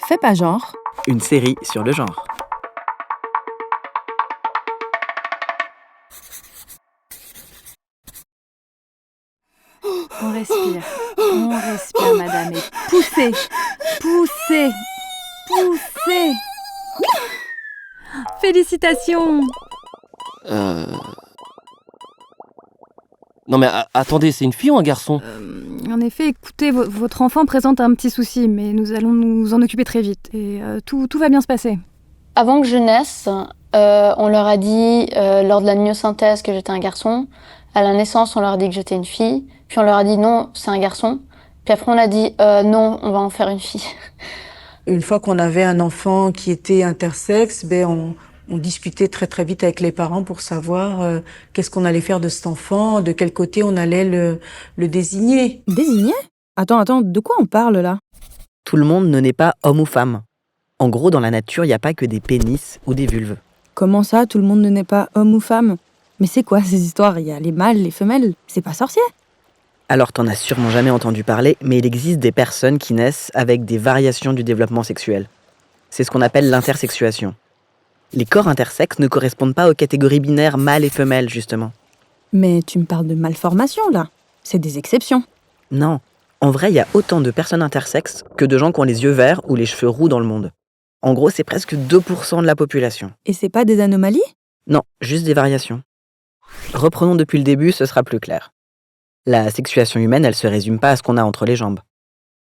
Fais pas genre. Une série sur le genre. On respire, madame, et poussez, poussez, poussez. Félicitations. Non mais attendez, c'est une fille ou un garçon ? En effet, écoutez, votre enfant présente un petit souci, mais nous allons nous en occuper très vite, et tout va bien se passer. Avant que je naisse, on leur a dit, lors de la myosynthèse, que j'étais un garçon. À la naissance, on leur a dit que j'étais une fille. Puis on leur a dit non, c'est un garçon. Puis après, on a dit non, on va en faire une fille. Une fois qu'on avait un enfant qui était intersexe, on discutait très très vite avec les parents pour savoir qu'est-ce qu'on allait faire de cet enfant, de quel côté on allait le désigner. Désigné ? Attends, de quoi on parle là ? Tout le monde ne naît pas homme ou femme. En gros, dans la nature, il n'y a pas que des pénis ou des vulves. Comment ça, tout le monde ne naît pas homme ou femme ? Mais c'est quoi ces histoires ? Il y a les mâles, les femelles, c'est pas sorcier ? Alors t'en as sûrement jamais entendu parler, mais il existe des personnes qui naissent avec des variations du développement sexuel. C'est ce qu'on appelle l'intersexuation. Les corps intersexes ne correspondent pas aux catégories binaires mâle et femelle, justement. Mais tu me parles de malformation, là. C'est des exceptions. Non. En vrai, il y a autant de personnes intersexes que de gens qui ont les yeux verts ou les cheveux roux dans le monde. En gros, c'est presque 2% de la population. Et c'est pas des anomalies ? Non, juste des variations. Reprenons depuis le début, ce sera plus clair. La sexuation humaine, elle se résume pas à ce qu'on a entre les jambes.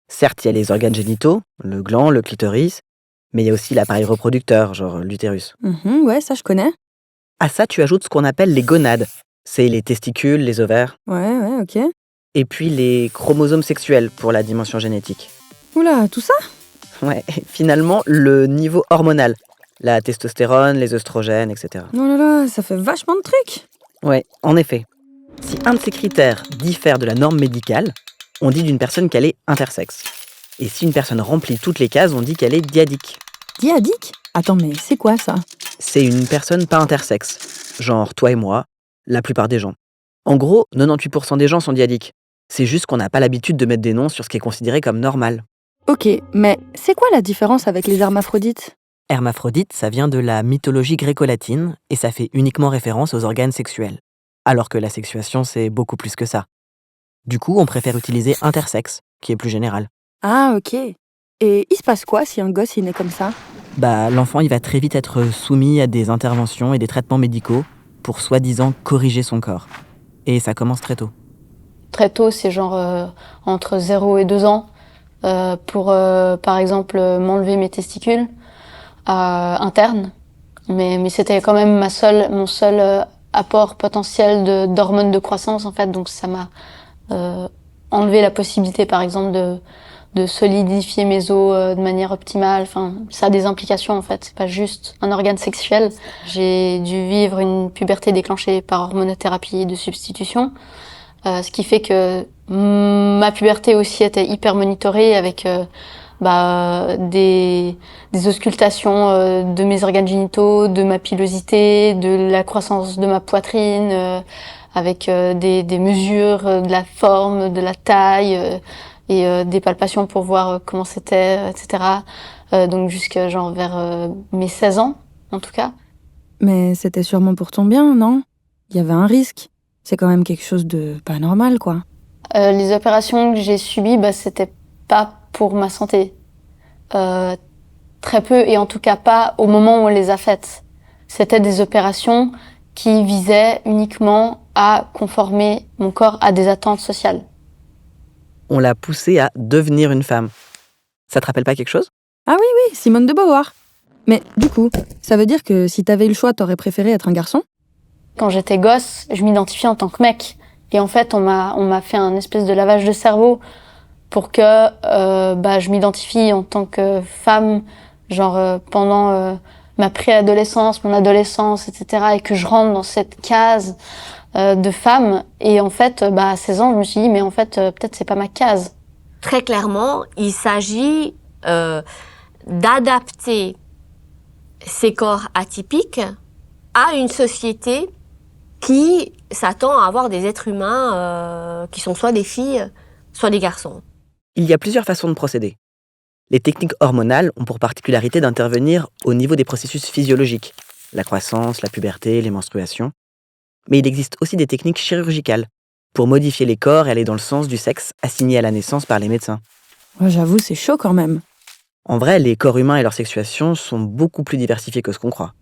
Certes, il y a les organes génitaux, le gland, le clitoris, mais il y a aussi l'appareil reproducteur, genre l'utérus. Ouais, ça je connais. À ça, tu ajoutes ce qu'on appelle les gonades. C'est les testicules, les ovaires. Ouais, ok. Et puis les chromosomes sexuels pour la dimension génétique. Oula, tout ça ? Ouais, et finalement, le niveau hormonal. La testostérone, les œstrogènes, etc. Oh là là, ça fait vachement de trucs. Ouais, en effet. Si un de ces critères diffère de la norme médicale, on dit d'une personne qu'elle est intersexe. Et si une personne remplit toutes les cases, on dit qu'elle est diadique. Diadique ? Attends, mais c'est quoi ça ? C'est une personne pas intersexe. Genre toi et moi, la plupart des gens. En gros, 98% des gens sont diadiques. C'est juste qu'on n'a pas l'habitude de mettre des noms sur ce qui est considéré comme normal. Ok, mais c'est quoi la différence avec les hermaphrodites ? Hermaphrodite, ça vient de la mythologie gréco-latine et ça fait uniquement référence aux organes sexuels. Alors que la sexuation, c'est beaucoup plus que ça. Du coup, on préfère utiliser intersexe, qui est plus général. Ah, ok. Et il se passe quoi si un gosse il naît comme ça ? L'enfant, il va très vite être soumis à des interventions et des traitements médicaux pour soi-disant corriger son corps. Et ça commence très tôt. Très tôt, c'est genre entre 0 et 2 ans, pour, par exemple, m'enlever mes testicules internes. Mais c'était quand même mon seul apport potentiel d'hormones de croissance, en fait. Donc ça m'a enlevé la possibilité, par exemple, de solidifier mes os de manière optimale. Enfin, ça a des implications, en fait. C'est pas juste un organe sexuel. J'ai dû vivre une puberté déclenchée par hormonothérapie de substitution. Ce qui fait que ma puberté aussi était hyper monitorée avec des auscultations de mes organes génitaux, de ma pilosité, de la croissance de ma poitrine, avec des mesures de la forme, de la taille et des palpations pour voir comment c'était, etc. Donc jusqu'à genre vers mes 16 ans, en tout cas. Mais c'était sûrement pour ton bien, non ? Il y avait un risque. C'est quand même quelque chose de pas normal, quoi. Les opérations que j'ai subies, c'était pas pour ma santé. Très peu, et en tout cas pas au moment où on les a faites. C'était des opérations qui visaient uniquement à conformer mon corps à des attentes sociales. On l'a poussée à devenir une femme. Ça te rappelle pas quelque chose ? Ah oui, Simone de Beauvoir. Mais du coup, ça veut dire que si t'avais eu le choix, t'aurais préféré être un garçon ? Quand j'étais gosse, je m'identifiais en tant que mec. Et en fait, on m'a fait un espèce de lavage de cerveau pour que je m'identifie en tant que femme, genre pendant ma préadolescence, mon adolescence, etc. Et que je rentre dans cette case de femme. Et en fait, à 16 ans, je me suis dit, mais en fait, peut-être c'est pas ma case. Très clairement, il s'agit d'adapter ces corps atypiques à une société qui s'attend à avoir des êtres humains qui sont soit des filles, soit des garçons. Il y a plusieurs façons de procéder. Les techniques hormonales ont pour particularité d'intervenir au niveau des processus physiologiques, la croissance, la puberté, les menstruations. Mais il existe aussi des techniques chirurgicales pour modifier les corps et aller dans le sens du sexe assigné à la naissance par les médecins. Ouais, j'avoue, c'est chaud quand même. En vrai, les corps humains et leur sexuation sont beaucoup plus diversifiés que ce qu'on croit.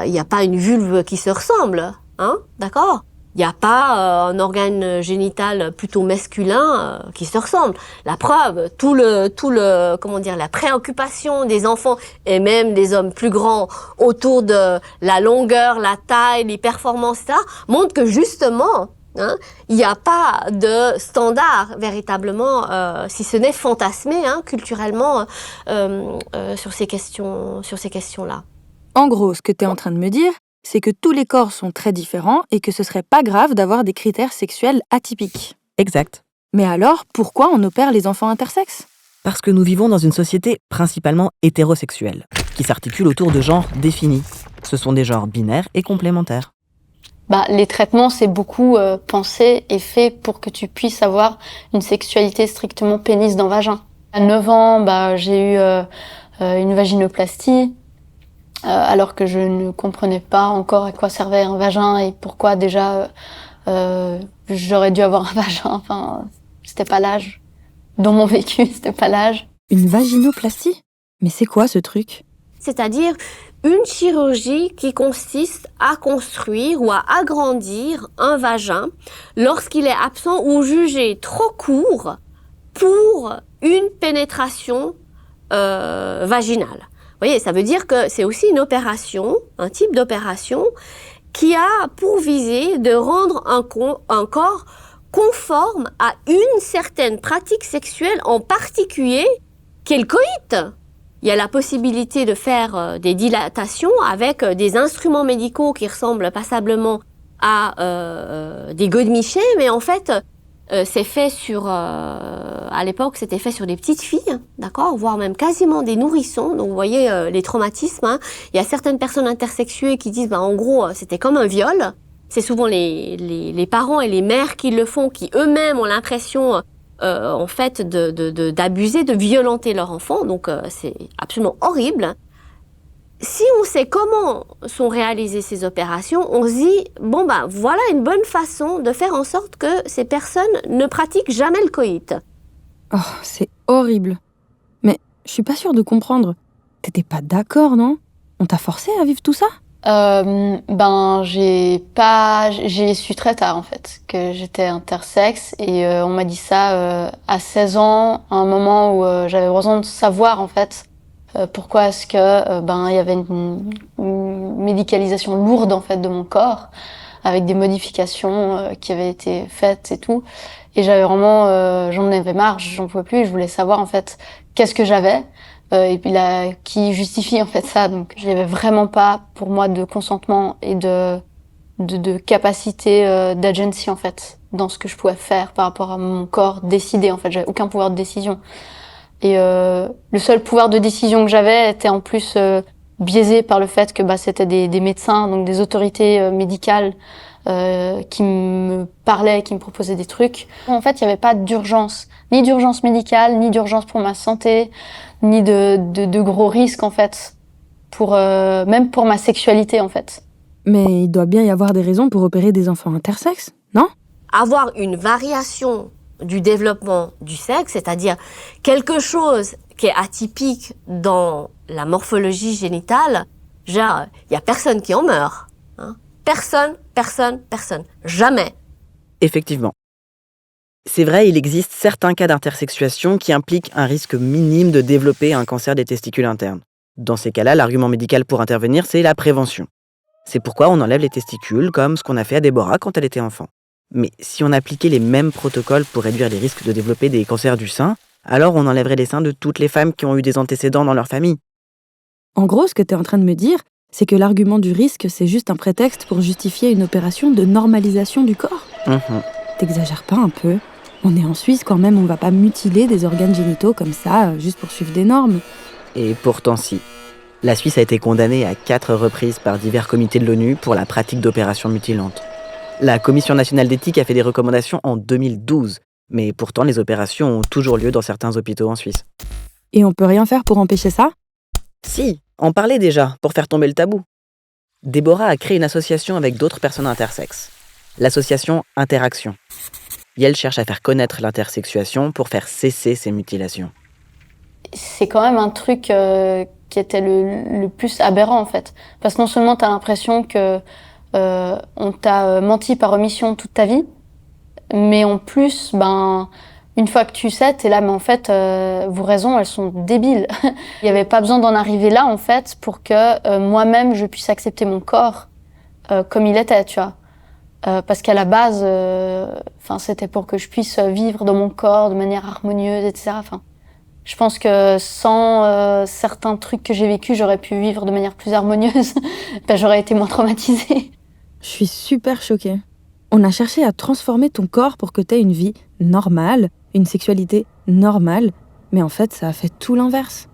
Il n'y a pas une vulve qui se ressemble, hein, d'accord? Il n'y a pas un organe génital plutôt masculin qui se ressemble. La preuve, la préoccupation des enfants et même des hommes plus grands autour de la longueur, la taille, les performances, etc., montre que justement, il n'y a pas de standard véritablement, si ce n'est fantasmé, culturellement, sur ces questions-là. En gros, ce que tu es en train de me dire, c'est que tous les corps sont très différents et que ce serait pas grave d'avoir des critères sexuels atypiques. Exact. Mais alors, pourquoi on opère les enfants intersexes ? Parce que nous vivons dans une société principalement hétérosexuelle, qui s'articule autour de genres définis. Ce sont des genres binaires et complémentaires. Les traitements, c'est beaucoup pensé et fait pour que tu puisses avoir une sexualité strictement pénis dans vagin. À 9 ans, j'ai eu une vaginoplastie, alors que je ne comprenais pas encore à quoi servait un vagin et pourquoi déjà j'aurais dû avoir un vagin. Enfin, c'était pas l'âge. Dans mon vécu, c'était pas l'âge. Une vaginoplastie ? Mais c'est quoi ce truc ? C'est-à-dire une chirurgie qui consiste à construire ou à agrandir un vagin lorsqu'il est absent ou jugé trop court pour une pénétration vaginale. Vous voyez, ça veut dire que c'est aussi une opération, un type d'opération qui a pour visée de rendre un corps conforme à une certaine pratique sexuelle en particulier, qui est le coït. Il y a la possibilité de faire des dilatations avec des instruments médicaux qui ressemblent passablement à des godemichés, mais en fait, c'est fait à l'époque, c'était fait sur des petites filles, d'accord, voire même quasiment des nourrissons. Donc, vous voyez les traumatismes. Il y a certaines personnes intersexuées qui disent, en gros, c'était comme un viol. C'est souvent les parents et les mères qui le font, qui eux-mêmes ont l'impression, en fait, d'abuser, de violenter leur enfant. Donc, c'est absolument horrible. Si on sait comment sont réalisées ces opérations, on se dit, voilà une bonne façon de faire en sorte que ces personnes ne pratiquent jamais le coït. Oh, c'est horrible. Mais je suis pas sûre de comprendre. T'étais pas d'accord, non ? On t'a forcé à vivre tout ça ? J'ai su très tard, en fait, que j'étais intersexe et on m'a dit ça à 16 ans, à un moment où j'avais besoin de savoir, en fait, pourquoi est-ce que il y avait une médicalisation lourde en fait de mon corps avec des modifications qui avaient été faites et tout, et j'avais vraiment j'en avais marre, j'en pouvais plus, je voulais savoir en fait qu'est-ce que j'avais et puis là qui justifie en fait ça. Donc il y avait vraiment pas pour moi de consentement et de capacité d'agency en fait dans ce que je pouvais faire par rapport à mon corps décidé. En fait, j'avais aucun pouvoir de décision. Et le seul pouvoir de décision que j'avais était en plus biaisé par le fait que c'était des médecins, donc des autorités médicales qui me parlaient, qui me proposaient des trucs. En fait, il n'y avait pas d'urgence, ni d'urgence médicale, ni d'urgence pour ma santé, ni de gros risques en fait, même pour ma sexualité en fait. Mais il doit bien y avoir des raisons pour opérer des enfants intersexes, non ? Avoir une variation du développement du sexe, c'est-à-dire quelque chose qui est atypique dans la morphologie génitale, genre, il y a personne qui en meurt. Personne. Jamais. Effectivement. C'est vrai, il existe certains cas d'intersexuation qui impliquent un risque minime de développer un cancer des testicules internes. Dans ces cas-là, l'argument médical pour intervenir, c'est la prévention. C'est pourquoi on enlève les testicules, comme ce qu'on a fait à Déborah quand elle était enfant. Mais si on appliquait les mêmes protocoles pour réduire les risques de développer des cancers du sein, alors on enlèverait les seins de toutes les femmes qui ont eu des antécédents dans leur famille. En gros, ce que tu es en train de me dire, c'est que l'argument du risque, c'est juste un prétexte pour justifier une opération de normalisation du corps. T'exagères pas un peu ? On est en Suisse quand même, on va pas mutiler des organes génitaux comme ça, juste pour suivre des normes. Et pourtant si. La Suisse a été condamnée à 4 reprises par divers comités de l'ONU pour la pratique d'opérations mutilantes. La Commission nationale d'éthique a fait des recommandations en 2012, mais pourtant les opérations ont toujours lieu dans certains hôpitaux en Suisse. Et on peut rien faire pour empêcher ça? Si, en parler déjà, pour faire tomber le tabou. Déborah a créé une association avec d'autres personnes intersexes. L'association Interaction. Et elle cherche à faire connaître l'intersexuation pour faire cesser ces mutilations. C'est quand même un truc qui était le plus aberrant en fait. Parce que non seulement t'as l'impression que on t'a menti par omission toute ta vie, mais en plus, une fois que tu sais, t'es là, mais en fait, vos raisons, elles sont débiles. Il n'y avait pas besoin d'en arriver là, en fait, pour que moi-même, je puisse accepter mon corps comme il était, tu vois. Parce qu'à la base, c'était pour que je puisse vivre dans mon corps de manière harmonieuse, etc. Je pense que sans certains trucs que j'ai vécus, j'aurais pu vivre de manière plus harmonieuse. J'aurais été moins traumatisée. Je suis super choquée. On a cherché à transformer ton corps pour que t'aies une vie normale, une sexualité normale, mais en fait, ça a fait tout l'inverse.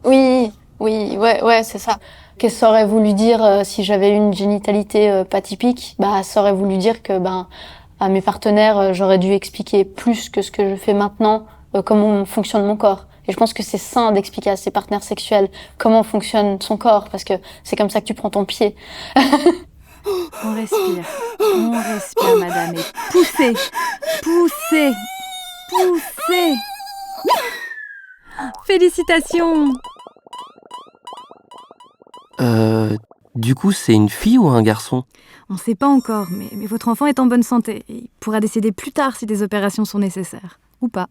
Oui, ouais, c'est ça. Qu'est-ce que ça aurait voulu dire si j'avais eu une génitalité pas typique? Ça aurait voulu dire que, à mes partenaires, j'aurais dû expliquer plus que ce que je fais maintenant, comment fonctionne mon corps. Et je pense que c'est sain d'expliquer à ses partenaires sexuels comment fonctionne son corps, parce que c'est comme ça que tu prends ton pied. On respire, madame, et poussez. Félicitations. Du coup, c'est une fille ou un garçon? On ne sait pas encore, mais votre enfant est en bonne santé. Il pourra décéder plus tard si des opérations sont nécessaires. Ou pas.